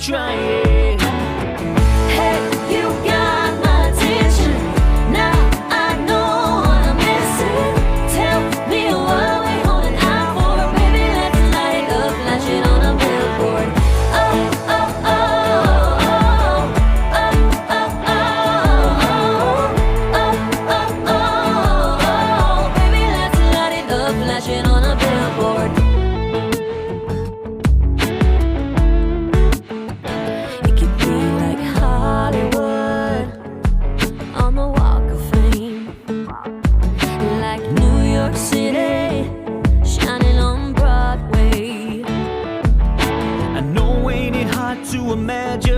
trying. Hey, you got my attention. Now I know what I'm missing. Tell me what we're holding out for. Baby, let's light it up, flash it on a billboard. Oh, oh, oh, oh, oh, oh, oh, oh, oh, oh. Baby, let's light it up, flash it on a billboard. It could be like Hollywood on the Walk of Fame, like New York City shining on Broadway. I know, ain't it hard to imagine